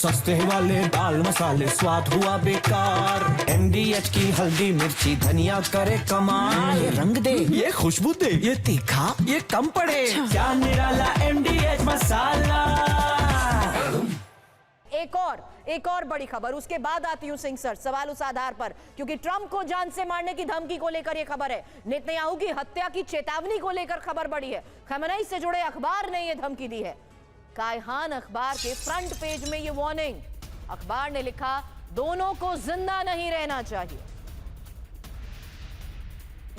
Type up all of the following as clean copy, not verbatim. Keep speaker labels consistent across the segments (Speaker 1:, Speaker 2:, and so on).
Speaker 1: सस्ते वाले दाल मसाले स्वाद हुआ बेकार। MDH की हल्दी मिर्ची धनिया करे कमाल। ये रंग दे, ये खुशबू दे, ये तीखा, ये कम पड़े। क्या निराला MDH मसाला।
Speaker 2: एक और बड़ी खबर, उसके बाद आती हूं सिंह सर सवाल उस आधार पर, क्योंकि ट्रंप को जान से मारने की धमकी को लेकर यह खबर है। नेतन्याहू की हत्या की चेतावनी को लेकर खबर बढ़ी है। खमेनी से जुड़े अखबार ने यह धमकी दी है। कायहान अखबार के फ्रंट पेज में यह वार्निंग। अखबार ने लिखा, दोनों को जिंदा नहीं रहना चाहिए।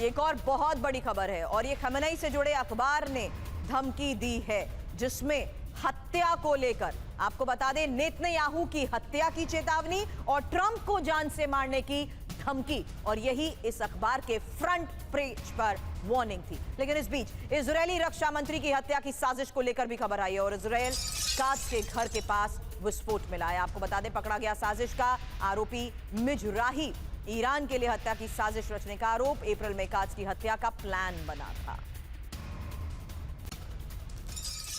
Speaker 2: एक और बहुत बड़ी खबर है और यह खमेनी से जुड़े अखबार ने धमकी दी है, जिसमें हत्या को लेकर आपको बता दें, नेतन्याहू की हत्या की चेतावनी और ट्रंप को जान से मारने की धमकी, और यही इस अखबार के फ्रंट पेज पर वार्निंग थी। लेकिन इस बीच इजरायली रक्षा मंत्री की हत्या की साजिश को लेकर भी खबर आई है और इजराइल काज के घर के पास विस्फोट मिला है। आपको बता दें, पकड़ा गया साजिश का आरोपी मिजराही। ईरान के लिए हत्या की साजिश रचने का आरोप। अप्रैल में काज की हत्या का प्लान बना था।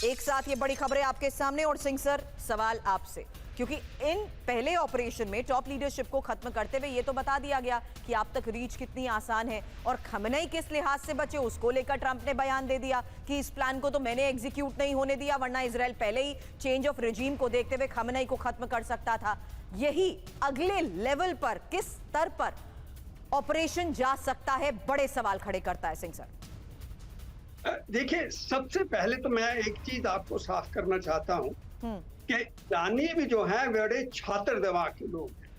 Speaker 2: एक साथ ये बड़ी खबरें आपके सामने, और सिंह सर सवाल आपसे, क्योंकि इन पहले ऑपरेशन में टॉप लीडरशिप को खत्म करते हुए ये तो बता दिया गया कि आप तक रीच कितनी आसान है, और खमेनी किस लिहाज से बचे उसको लेकर ट्रंप ने बयान दे दिया कि इस प्लान को तो मैंने एग्जीक्यूट नहीं होने दिया, वरना इजराइल पहले ही चेंज ऑफ रेजीम को देखते हुए खमेनी को खत्म कर सकता था। यही अगले लेवल पर किस स्तर पर ऑपरेशन जा सकता है, बड़े सवाल खड़े करता है सिंह सर।
Speaker 3: देखिए, सबसे पहले तो मैं एक चीज आपको साफ करना चाहता हूं कि ईरानी भी जो है बड़े छात्र दिमाग के लोग हैं,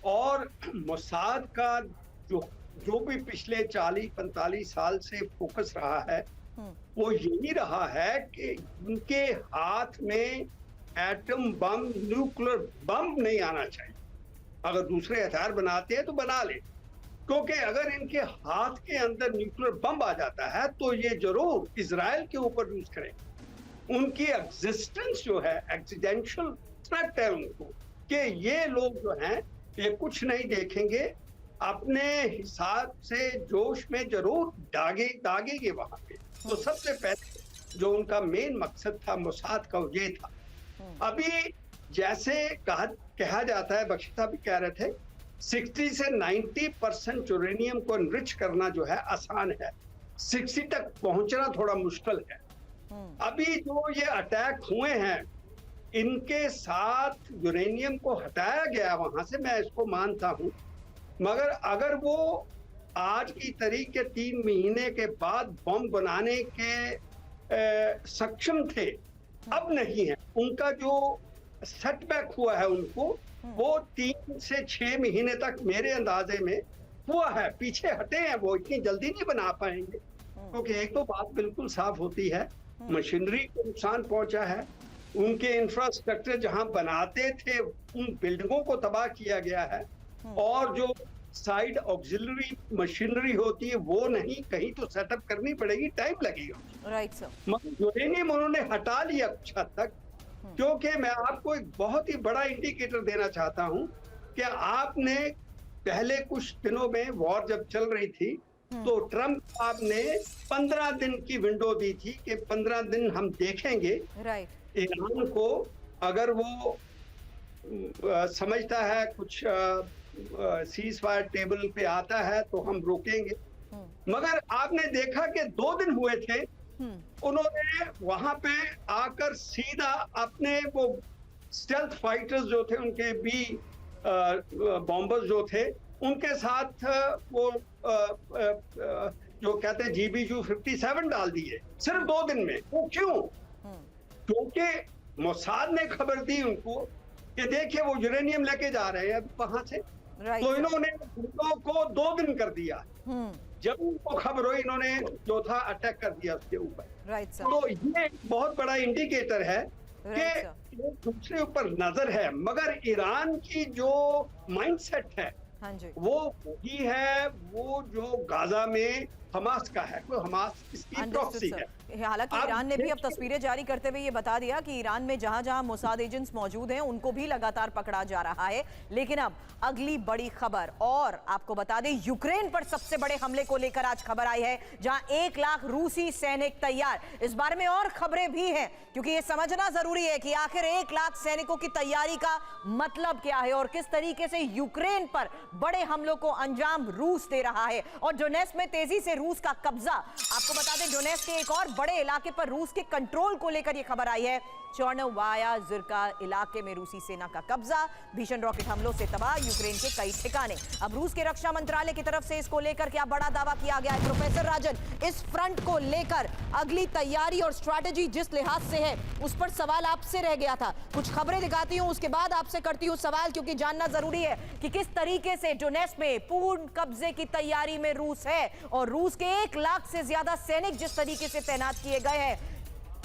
Speaker 3: और मोसाद का जो भी पिछले 40-45 साल से फोकस रहा है वो यही रहा है कि उनके हाथ में एटम बम, न्यूक्लियर बम नहीं आना चाहिए। अगर दूसरे हथियार बनाते हैं तो बना ले, क्योंकि अगर इनके हाथ के अंदर न्यूक्लियर बम आ जाता है तो ये जरूर इजराइल के ऊपर यूज करेंगे। उनकी एग्जिस्टेंस जो है, एक्सीडेंशियल थ्रेट है उनको, कि ये लोग जो हैं ये कुछ नहीं देखेंगे, अपने हिसाब से जोश में जरूर दागेंगे वहां पे। तो सबसे पहले जो उनका मेन मकसद था मोसाद का, ये था। अभी जैसे कहा जाता है, बख्शी भी कह रहे थे, 60 से 90% यूरेनियम को एनरिच करना जो है आसान है, 60 तक पहुंचना थोड़ा मुश्किल है। अभी जो ये अटैक हुए हैं, इनके साथ यूरेनियम को हटाया गया वहां से, मैं इसको मानता हूं, मगर अगर वो आज की तारीख के 3 महीने के बाद बम बनाने के सक्षम थे, अब नहीं है। उनका जो सेटबैक हुआ है उनको, वो 3 से 6 महीने तक मेरे अंदाजे में हुआ है, पीछे हटे हैं, वो इतनी जल्दी नहीं बना पाएंगे। क्योंकि एक तो बात बिल्कुल साफ होती है, मशीनरी को नुकसान पहुंचा है, उनके इंफ्रास्ट्रक्चर जहां बनाते थे उन बिल्डिंगों को तबाह किया गया है, और जो साइड ऑक्सिलरी मशीनरी होती है वो नहीं, कहीं तो सेटअप करनी पड़ेगी, टाइम लगेगा।
Speaker 2: Right sir.
Speaker 3: मगर यूरेनियम उन्होंने हटा लिया कुछ हद तक, क्योंकि मैं आपको एक बहुत ही बड़ा इंडिकेटर देना चाहता हूं कि आपने पहले कुछ दिनों में वॉर जब चल रही थी तो ट्रंप साहब ने 15 दिन की विंडो दी थी कि 15 दिन हम देखेंगे ईरान को, अगर वो समझता है कुछ सीज फायर टेबल पे आता है तो हम रोकेंगे। मगर आपने देखा कि 2 दिन हुए थे, उन्होंने वहां पे आकर सीधा अपने वो स्टेल्थ फाइटर्स जो थे, उनके भी बॉम्बर्स जो थे, उनके साथ वो जो कहते हैं GBU-57 डाल दिए सिर्फ 2 दिन में। वो क्यों? क्योंकि मोसाद ने खबर दी उनको कि देखिए वो यूरेनियम लेके जा रहे हैं वहां से, तो इन्होंने को 2 दिन कर दिया। जब उनको खबर हुई, इन्होंने जो था अटैक कर दिया उसके ऊपर। तो ये बहुत बड़ा इंडिकेटर है कि दूसरे ऊपर नजर है, मगर ईरान की जो माइंडसेट है वो वही है, वो जो गाजा में हमास का है, वो हमास इसकी प्रॉक्सी है।
Speaker 2: हालांकि
Speaker 3: आप
Speaker 2: ईरान ने भी अब
Speaker 3: देखिए-
Speaker 2: तस्वीरें जारी करते हुए ये बता दिया कि ईरान में जहां जहां मोसाद एजेंट्स मौजूद हैं उनको भी लगातार पकड़ा जा रहा है। लेकिन अब अगली बड़ी खबर, और आपको बता दें यूक्रेन पर सबसे बड़े हमले को लेकर आज खबर आई है, जहां 1 लाख रूसी सैनिक तैयार। इस बारे में और खबरें भी हैं, क्योंकि ये समझना जरूरी है कि आखिर 1 लाख सैनिकों की तैयारी का मतलब क्या है और किस तरीके से यूक्रेन पर बड़े हमलों को अंजाम रूस दे रहा है। और डोनेट्स्क में तेजी से रूस का कब्जा। आपको बता दें डोनेट्स्क के एक और बड़े इलाके पर रूस के कंट्रोल को लेकर यह खबर आई है। चोर्नोवाया ज़िरका इलाके में रूसी सेना का कब्जा, भीषण रॉकेट हमलों से तबाह यूक्रेन के कई ठिकाने। अब रूस के रक्षा मंत्रालय की तरफ से इसको लेकर क्या बड़ा दावा किया गया है प्रोफेसर राजन, इस फ्रंट को लेकर अगली तैयारी और स्ट्रैटेजी जिस लिहाज से है उस पर सवाल आपसे रह गया था। कुछ खबरें दिखाती हूं, उसके बाद आपसे करती हूं सवाल, क्योंकि जानना जरूरी है कि किस तरीके से डोनेट्स्क में पूर्ण कब्जे की तैयारी में रूस है और रूस के 1 लाख से ज्यादा सैनिक जिस तरीके से तैनात किए गए हैं,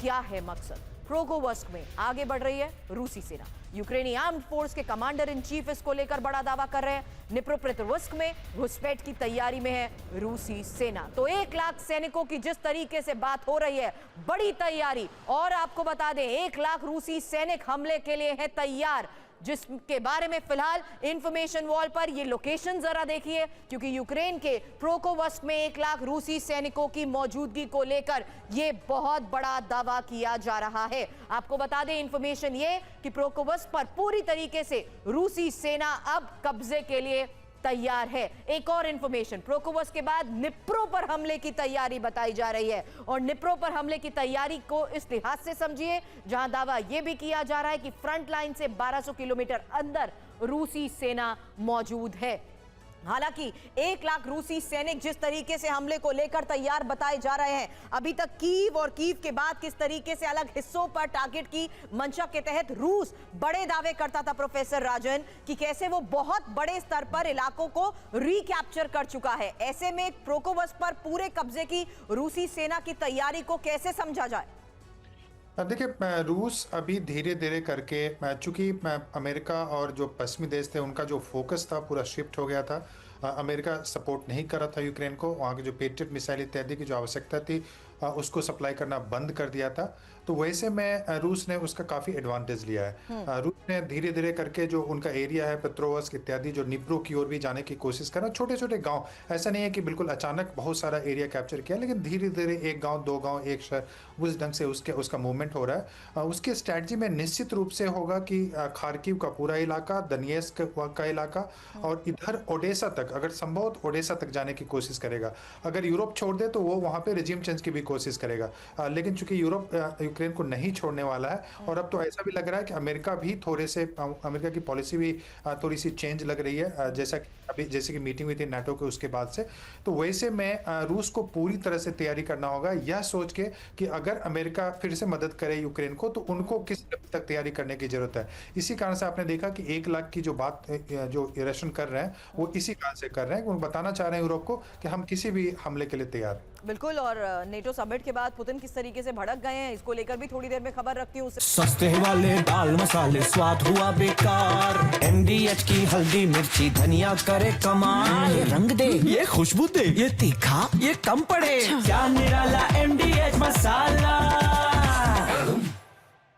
Speaker 2: क्या है मकसद। क्रोगोवस्क में आगे बढ़ रही है रूसी सेना। यूक्रेनी आर्म्ड फोर्स के कमांडर इन चीफ इसको लेकर बड़ा दावा कर रहे हैं। निप्रोपेट्रोव्स्क में घुसपैठ की तैयारी में है रूसी सेना। तो 1 लाख सैनिकों की जिस तरीके से बात हो रही है, बड़ी तैयारी। और आपको बता दें 1 लाख रूसी सैनिक हमले के लिए है तैयार, जिसके बारे में फिलहाल इंफॉर्मेशन वॉल पर ये लोकेशन जरा देखिए, क्योंकि यूक्रेन के क्रोकोवस्क में 1 लाख रूसी सैनिकों की मौजूदगी को लेकर ये बहुत बड़ा दावा किया जा रहा है। आपको बता दें इंफॉर्मेशन ये कि क्रोकोवस्क पर पूरी तरीके से रूसी सेना अब कब्जे के लिए तैयार है। एक और इंफॉर्मेशन, क्रोकोवस्क के बाद निप्रो पर हमले की तैयारी बताई जा रही है, और निप्रो पर हमले की तैयारी को इस लिहाज से समझिए जहां दावा यह भी किया जा रहा है कि फ्रंट लाइन से 1200 किलोमीटर अंदर रूसी सेना मौजूद है। हालांकि 1 लाख रूसी सैनिक जिस तरीके से हमले को लेकर तैयार बताए जा रहे हैं, अभी तक कीव और कीव के बाद किस तरीके से अलग हिस्सों पर टारगेट की मंशा के तहत रूस बड़े दावे करता था प्रोफेसर राजन कि कैसे वो बहुत बड़े स्तर पर इलाकों को रिकैप्चर कर चुका है। ऐसे में क्रोकोवस्क पर पूरे कब्जे की रूसी सेना की तैयारी को कैसे समझा जाए।
Speaker 4: देखिए रूस अभी धीरे धीरे करके, चूंकि अमेरिका और जो पश्चिमी देश थे उनका जो फोकस था पूरा शिफ्ट हो गया था। अमेरिका सपोर्ट नहीं कर रहा था यूक्रेन को, वहाँ की जो पेट्रियट मिसाइल इत्यादि की जो आवश्यकता थी उसको सप्लाई करना बंद कर दिया था। तो वैसे में रूस ने उसका काफ़ी एडवांटेज लिया है। रूस ने धीरे धीरे करके जो उनका एरिया है पेट्रोवस्क इत्यादि, जो निप्रो की ओर भी जाने की कोशिश करा। छोटे छोटे गांव, ऐसा नहीं है कि बिल्कुल अचानक बहुत सारा एरिया कैप्चर किया, लेकिन धीरे धीरे 1 गांव 2 गांव 1 शहर, उस ढंग से उसका मूवमेंट हो रहा है। उसकी स्ट्रैटेजी में निश्चित रूप से होगा कि खार्किव का पूरा इलाका, दनिएस्क का इलाका और इधर ओडेसा तक, अगर संभव ओडेसा तक जाने की कोशिश करेगा। अगर यूरोप छोड़ दे तो वो वहाँ पे रिजीम चेंज की भी कोशिश करेगा। लेकिन चूंकि यूरोप यूक्रेन को नहीं छोड़ने वाला है, और अब तो ऐसा भी लग रहा है कि अमेरिका भी थोड़े से, अमेरिका की पॉलिसी भी थोड़ी सी चेंज लग रही है, जैसे कि मीटिंग हुई थी नाटो के उसके बाद से। तो वैसे में रूस को पूरी तरह से तैयारी करना होगा, यह सोच के कि अगर अमेरिका फिर से मदद करे यूक्रेन को तो उनको किस लेवल तक तैयारी करने की जरूरत है। इसी कारण से आपने देखा कि 1 लाख की जो बात जो रशियन कर रहे हैं वो इसी कारण से कर रहे हैं, वो बताना चाह रहे हैं यूरोप को कि हम किसी भी हमले के लिए तैयार।
Speaker 2: बिल्कुल, और नेटो समिट के बाद पुतिन किस तरीके से भड़क गए हैं, इसको लेकर भी थोड़ी देर में खबर रखती हूँ।
Speaker 1: सस्ते वाले दाल मसाले स्वाद हुआ बेकार, MDH की हल्दी मिर्ची धनिया करे कमाल। ये रंग दे, ये खुशबू दे, ये तीखा, ये कम पड़े, क्या निराला MDH मसाला।